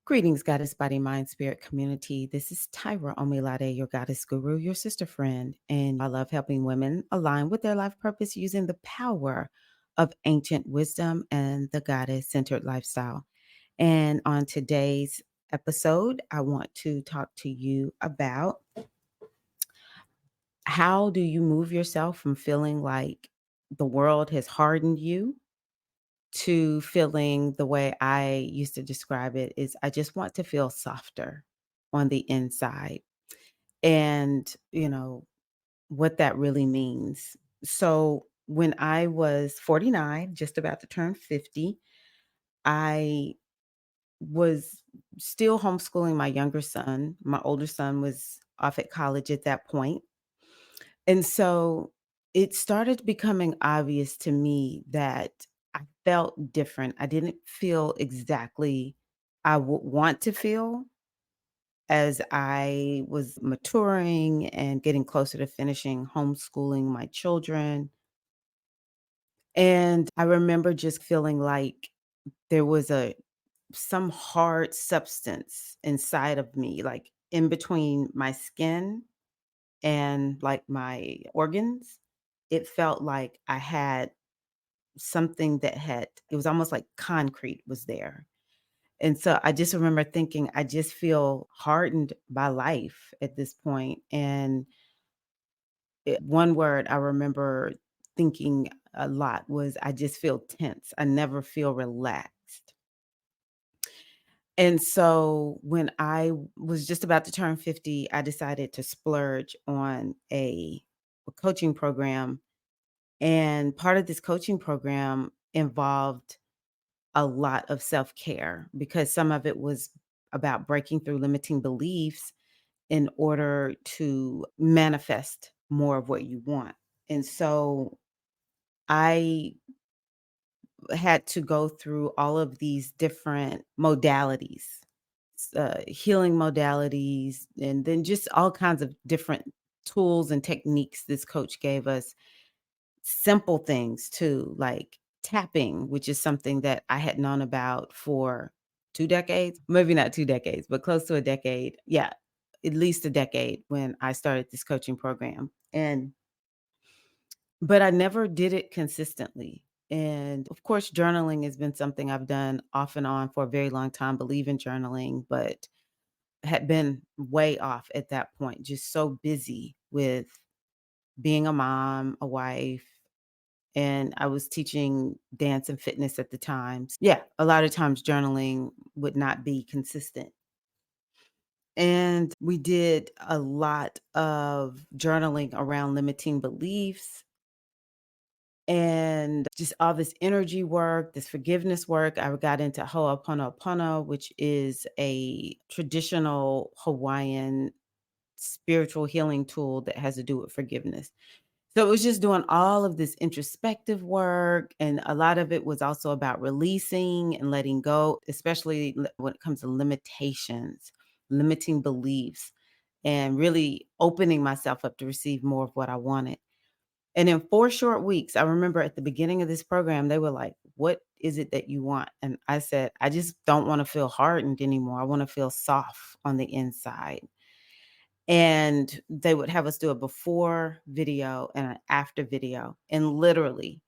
Greetings, Goddess Body Mind Spirit community. This is Tyra Omilade, your goddess guru, your sister friend, and I love helping women align with their life purpose using the power of ancient wisdom and the goddess centered lifestyle. And on today's episode, I want to talk to you about how do you move yourself from feeling like the world has hardened you to feeling the way I used to describe it is I just want to feel softer on the inside. And, what that really means. So when I was 49, just about to turn 50, I was still homeschooling my younger son. My older son was off at college at that point. And so it started becoming obvious to me that I felt different. I didn't feel exactly I would want to feel as I was maturing and getting closer to finishing homeschooling my children. And I remember just feeling like there was a some hard substance inside of me, like in between my skin and like my organs. It felt like I had something that had it was almost like concrete was there. And so I just remember thinking, I just feel hardened by life at this point. And one word I remember thinking a lot was, I just feel tense. I never feel relaxed. And so when I was just about to turn 50, I decided to splurge on a coaching program. And part of this coaching program involved a lot of self-care because some of it was about breaking through limiting beliefs in order to manifest more of what you want. And so I had to go through all of these different modalities, healing modalities, and then just all kinds of different tools and techniques this coach gave us. Simple things too, like tapping, which is something that I had known about for 2 decades, maybe not 2 decades, but close to a decade. Yeah, at least a decade when I started this coaching program. But I never did it consistently. And of course, journaling has been something I've done off and on for a very long time, believe in journaling, but had been way off at that point, just so busy with being a mom, a wife, and I was teaching dance and fitness at the time. Yeah, a lot of times journaling would not be consistent. And we did a lot of journaling around limiting beliefs and just all this energy work, this forgiveness work. I got into Ho'oponopono, which is a traditional Hawaiian spiritual healing tool that has to do with forgiveness. So it was just doing all of this introspective work, and a lot of it was also about releasing and letting go, especially when it comes to limitations, limiting beliefs, and really opening myself up to receive more of what I wanted. And in 4 short weeks, I remember at the beginning of this program, they were like, "What is it that you want?" And I said, "I just don't wanna feel hardened anymore. I wanna feel soft on the inside." And they would have us do a before video and an after video. And literally,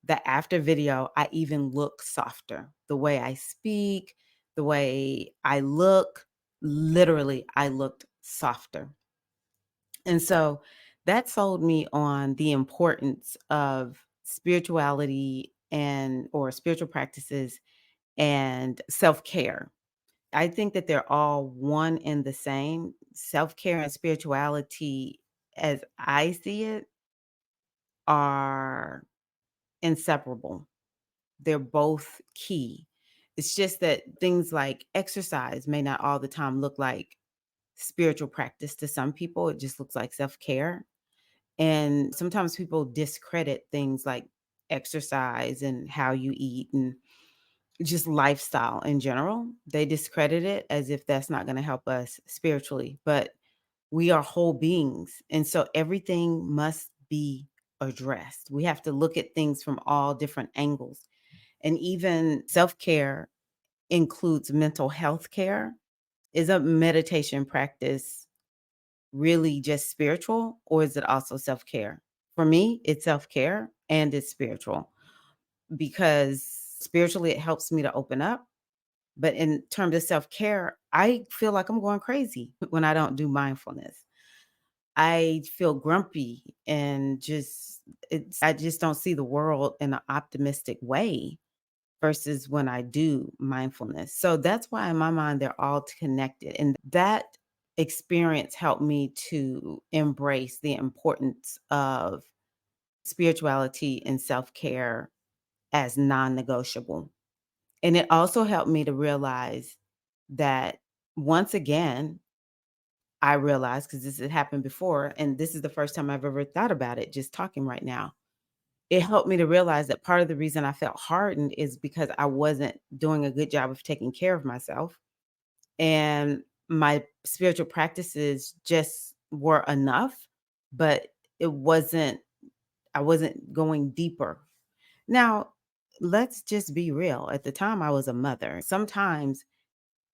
the after video, I even look softer. The way I speak, the way I look, literally, I looked softer. And so that sold me on the importance of spirituality and or spiritual practices and self-care. I think that they're all one and the same. Self-care and spirituality, as I see it, are inseparable. They're both key. It's just that things like exercise may not all the time look like spiritual practice to some people. It just looks like self-care. And sometimes people discredit things like exercise and how you eat and just lifestyle in general. They discredit it as if that's not gonna help us spiritually, but we are whole beings, and so everything must be addressed. We have to look at things from all different angles, and even self-care includes mental health care. Is a meditation practice really just spiritual, or is it also self-care? For me, it's self-care and it's spiritual, because spiritually it helps me to open up, but in terms of self-care, I feel like I'm going crazy when I don't do mindfulness. I feel grumpy and I just don't see the world in an optimistic way versus when I do mindfulness. So that's why in my mind they're all connected. And that experience helped me to embrace the importance of spirituality and self-care as non-negotiable. And it also helped me to realize that, once again, I realized, because this had happened before, and this is the first time I've ever thought about it just talking right now. It helped me to realize that part of the reason I felt hardened is because I wasn't doing a good job of taking care of myself. And my spiritual practices just were enough, but it wasn't, I wasn't going deeper. Now, let's just be real. At the time, I was a mother. Sometimes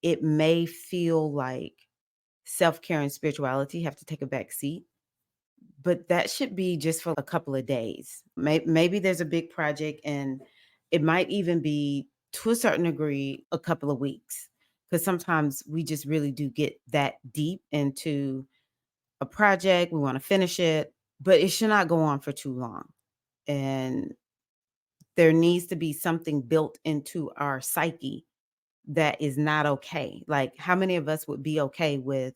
it may feel like self-care and spirituality have to take a back seat, but that should be just for a couple of days. Maybe there's a big project and it might even be, to a certain degree, a couple of weeks. Because sometimes we just really do get that deep into a project. We want to finish it, but it should not go on for too long. And there needs to be something built into our psyche that is not okay. Like, how many of us would be okay with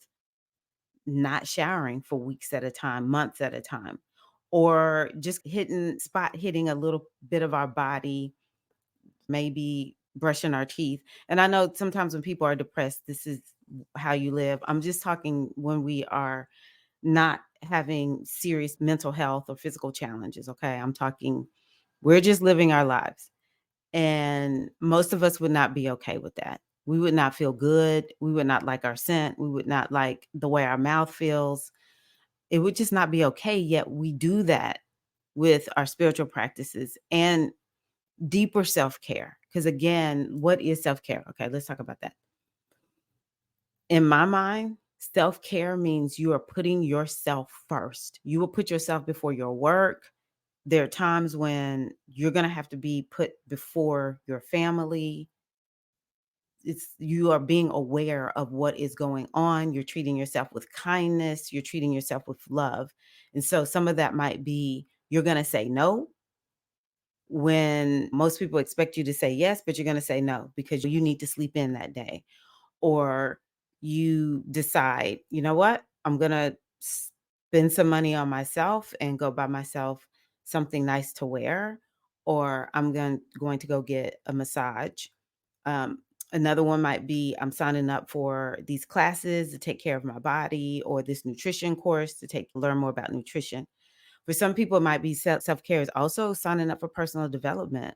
not showering for weeks at a time, months at a time, or just hitting a little bit of our body, maybe brushing our teeth? And I know sometimes when people are depressed, this is how you live. I'm just talking when we are not having serious mental health or physical challenges. Okay. I'm talking, we're just living our lives. And most of us would not be okay with that. We would not feel good. We would not like our scent. We would not like the way our mouth feels. It would just not be okay. Yet we do that with our spiritual practices and deeper self care. Because again, what is self care? Okay, let's talk about that. In my mind, self care means you are putting yourself first. You will put yourself before your work. There are times when you're going to have to be put before your family. It's, you are being aware of what is going on. You're treating yourself with kindness. You're treating yourself with love. And so some of that might be, you're going to say no when most people expect you to say yes, but you're going to say no because you need to sleep in that day. Or you decide, you know what, I'm going to spend some money on myself and go buy myself something nice to wear. Or going to go get a massage. um, Another one might be, I'm signing up for these classes to take care of my body, or this nutrition course to learn more about nutrition. For some people, it might be self-care is also signing up for personal development,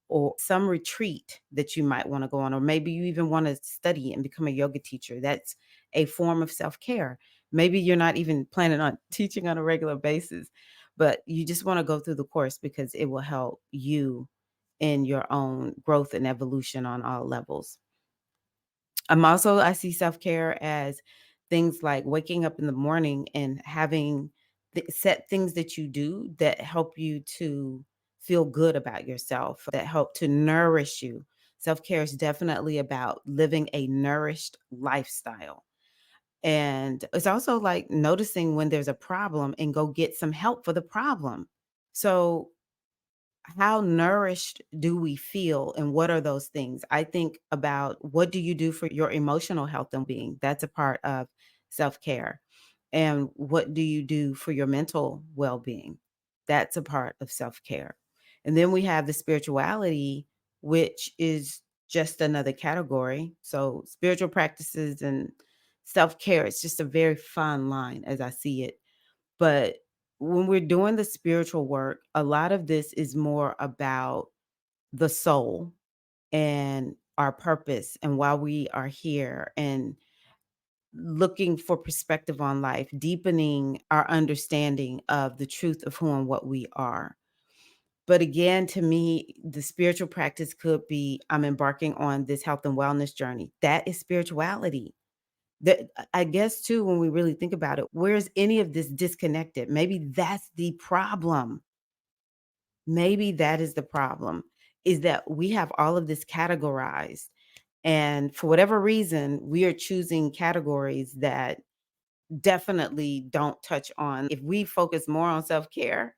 or some retreat that you might want to go on, or maybe you even want to study and become a yoga teacher. That's a form of self-care. Maybe you're not even planning on teaching on a regular basis, but you just want to go through the course because it will help you in your own growth and evolution on all levels. I see self-care as things like waking up in the morning and having set things that you do that help you to feel good about yourself, that help to nourish you. Self-care is definitely about living a nourished lifestyle. And it's also like noticing when there's a problem and go get some help for the problem. So how nourished do we feel, and what are those things? I think about, what do you do for your emotional health and being? That's a part of self-care. And what do you do for your mental well-being? That's a part of self-care. And then we have the spirituality, which is just another category. So spiritual practices and self-care, it's just a very fine line as I see it. But when we're doing the spiritual work, a lot of this is more about the soul and our purpose and why we are here, and looking for perspective on life, deepening our understanding of the truth of who and what we are. But again, to me, the spiritual practice could be I'm embarking on this health and wellness journey. That is spirituality. That I guess too, when we really think about it, where's any of this disconnected? Maybe that's the problem. Maybe that is the problem, is that we have all of this categorized. And for whatever reason, we are choosing categories that definitely don't touch on. If we focus more on self care,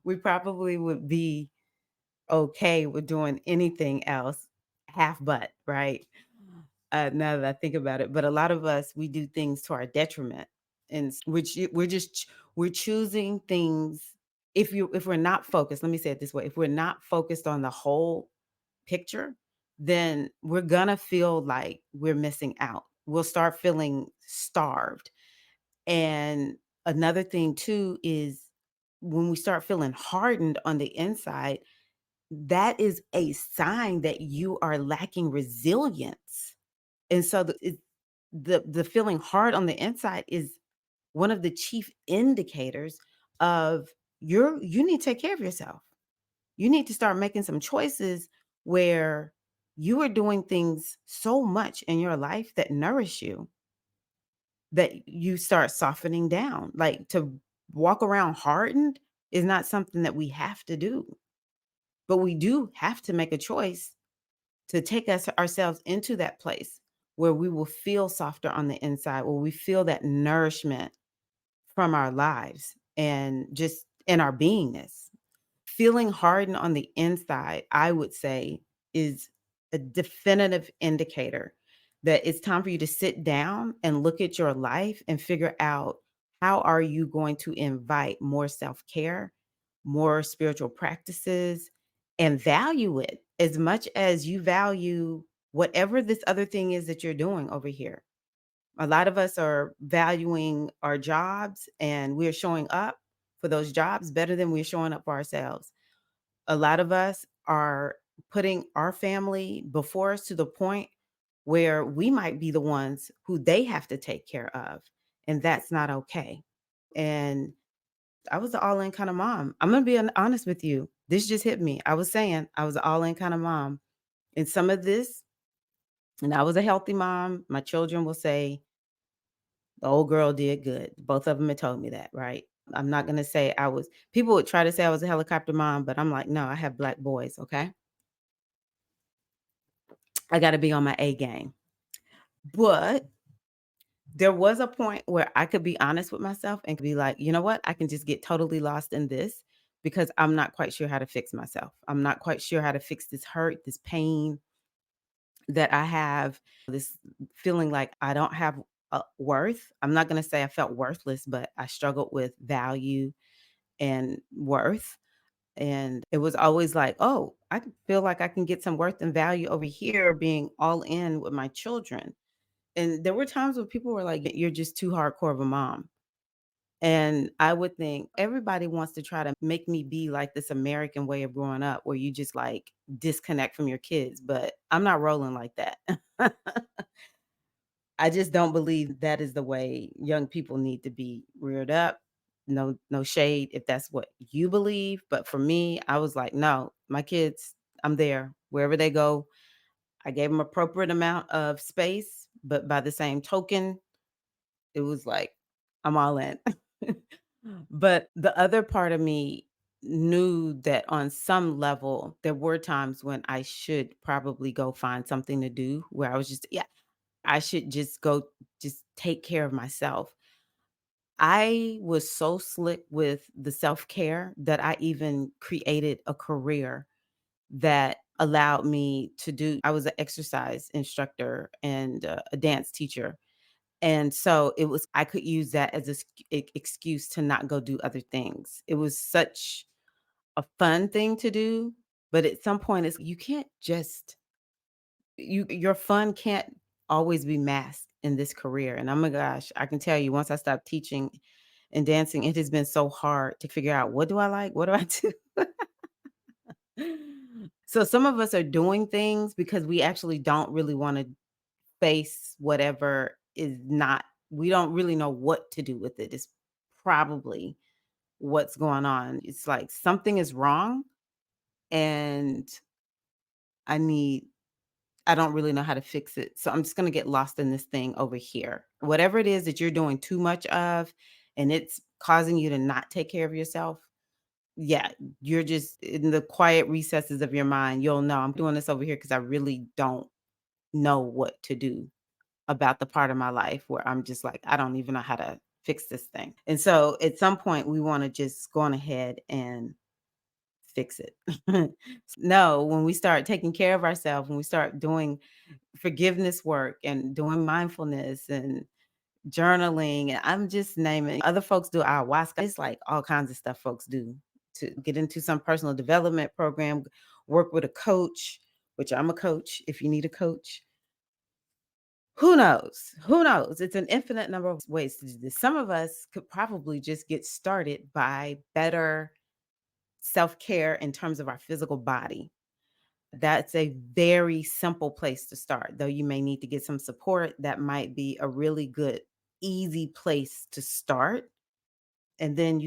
we probably would be okay with doing anything else half butt, right? Now that I think about it, but a lot of us, we do things to our detriment, and we're just we're choosing things. If we're not focused, let me say it this way: if we're not focused on the whole picture, then we're gonna feel like we're missing out. We'll start feeling starved. And another thing too is when we start feeling hardened on the inside, that is a sign that you are lacking resilience. And so the feeling hard on the inside is one of the chief indicators of you need to take care of yourself. You need to start making some choices where you are doing things so much in your life that nourish you that you start softening down. Like to walk around hardened is not something that we have to do, but we do have to make a choice to take us ourselves into that place where we will feel softer on the inside, where we feel that nourishment from our lives and just in our beingness. Feeling hardened on the inside, I would say, is a definitive indicator that it's time for you to sit down and look at your life and figure out how are you going to invite more self-care, more spiritual practices, and value it as much as you value whatever this other thing is that you're doing over here. A lot of us are valuing our jobs and we're showing up for those jobs better than we're showing up for ourselves. A lot of us are putting our family before us to the point where we might be the ones who they have to take care of, and that's not okay. And I was an all-in kind of mom. I'm gonna be honest with you. This just hit me. I was saying I was an all-in kind of mom. And some of this, and I was a healthy mom. My children will say, the old girl did good. Both of them had told me that, right? I'm not gonna say I was, people would try to say I was a helicopter mom, but I'm like, no, I have black boys, okay? I gotta be on my A game. But there was a point where I could be honest with myself and could be like, you know what? I can just get totally lost in this because I'm not quite sure how to fix myself. I'm not quite sure how to fix this hurt, this pain that I have, this feeling like I don't have worth. I'm not going to say I felt worthless, but I struggled with value and worth. And it was always like, oh, I feel like I can get some worth and value over here being all in with my children. And there were times when people were like, you're just too hardcore of a mom. And I would think everybody wants to try to make me be like this American way of growing up where you just like disconnect from your kids. But I'm not rolling like that. I just don't believe that is the way young people need to be reared up. No, no shade if that's what you believe. But for me, I was like, no, my kids, I'm there wherever they go. I gave them appropriate amount of space, but by the same token, it was like, I'm all in. But the other part of me knew that on some level, there were times when I should probably go find something to do where I was just, yeah, I should just go just take care of myself. I was so slick with the self-care that I even created a career that allowed me to do, I was an exercise instructor and a dance teacher. And so it was, I could use that as an excuse to not go do other things. It was such a fun thing to do, but at some point it's you can't just your fun can't always be masked in this career. And oh my gosh, I can tell you once I stopped teaching and dancing, it has been so hard to figure out what do I like? What do I do? So some of us are doing things because we actually don't really want to face whatever is not, we don't really know what to do with it. Is probably what's going on. It's like something is wrong and I need I don't really know how to fix it. So I'm just going to get lost in this thing over here. Whatever it is that you're doing too much of and it's causing you to not take care of yourself. Yeah, you're just in the quiet recesses of your mind. You'll know I'm doing this over here because I really don't know what to do about the part of my life where I'm just like, I don't even know how to fix this thing. And so at some point, we want to just go on ahead and fix it. No, when we start taking care of ourselves, when we start doing forgiveness work and doing mindfulness and journaling, and I'm just naming other folks do ayahuasca. It's like all kinds of stuff folks do to get into some personal development program, work with a coach, which I'm a coach if you need a coach. Who knows? Who knows? It's an infinite number of ways to do this. Some of us could probably just get started by better self care in terms of our physical body. That's a very simple place to start. Though you may need to get some support, that might be a really good, easy place to start. And then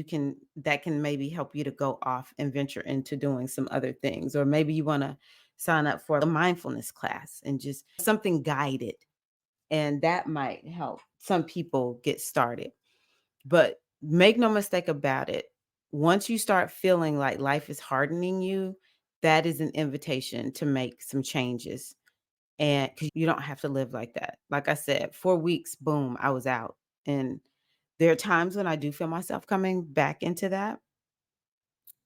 that can maybe help you to go off and venture into doing some other things. Or maybe you want to sign up for a mindfulness class and just something guided, and that might help some people get started. But make no mistake about it, once you start feeling like life is hardening you, that is an invitation to make some changes. And because you don't have to live like that. Like I said, 4 weeks, boom, I was out. And there are times when I do feel myself coming back into that.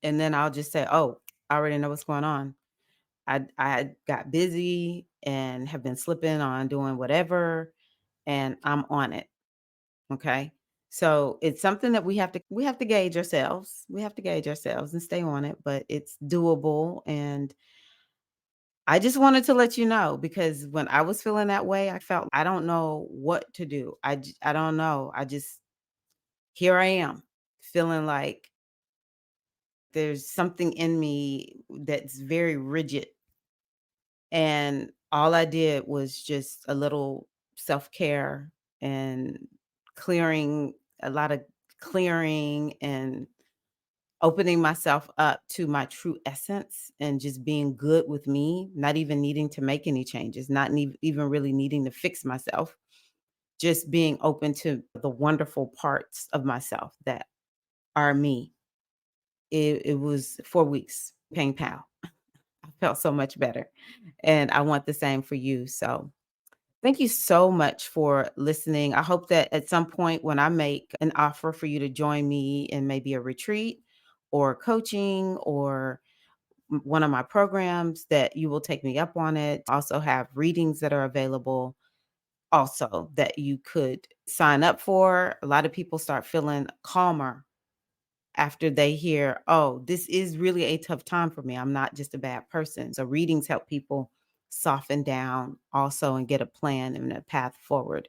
And then I'll just say, oh, I already know what's going on. I got busy and have been slipping on doing whatever, and I'm on it. Okay. So it's something that we have to gauge ourselves. We have to gauge ourselves and stay on it, but it's doable. And I just wanted to let you know because when I was feeling that way, I felt I don't know what to do. I don't know. I just here I am feeling like there's something in me that's very rigid. And all I did was just a little self-care and clearing a lot of clearing and opening myself up to my true essence and just being good with me, not even needing to make any changes, not even really needing to fix myself, just being open to the wonderful parts of myself that are me. It was 4 weeks, paying pal. I felt so much better. And I want the same for you. So thank you so much for listening. I hope that at some point when I make an offer for you to join me in maybe a retreat or coaching or one of my programs, that you will take me up on it. Also have readings that are available also that you could sign up for. A lot of people start feeling calmer after they hear, oh, this is really a tough time for me. I'm not just a bad person. So readings help people soften down also and get a plan and a path forward.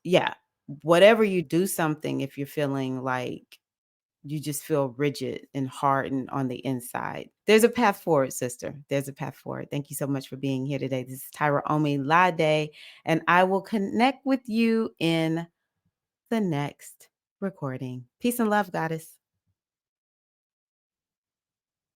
Yeah. Whatever you do something, if you're feeling like you just feel rigid and hardened on the inside, there's a path forward, sister. There's a path forward. Thank you so much for being here today. This is Tyra Omi Lade, and I will connect with you in the next recording. Peace and love, goddess.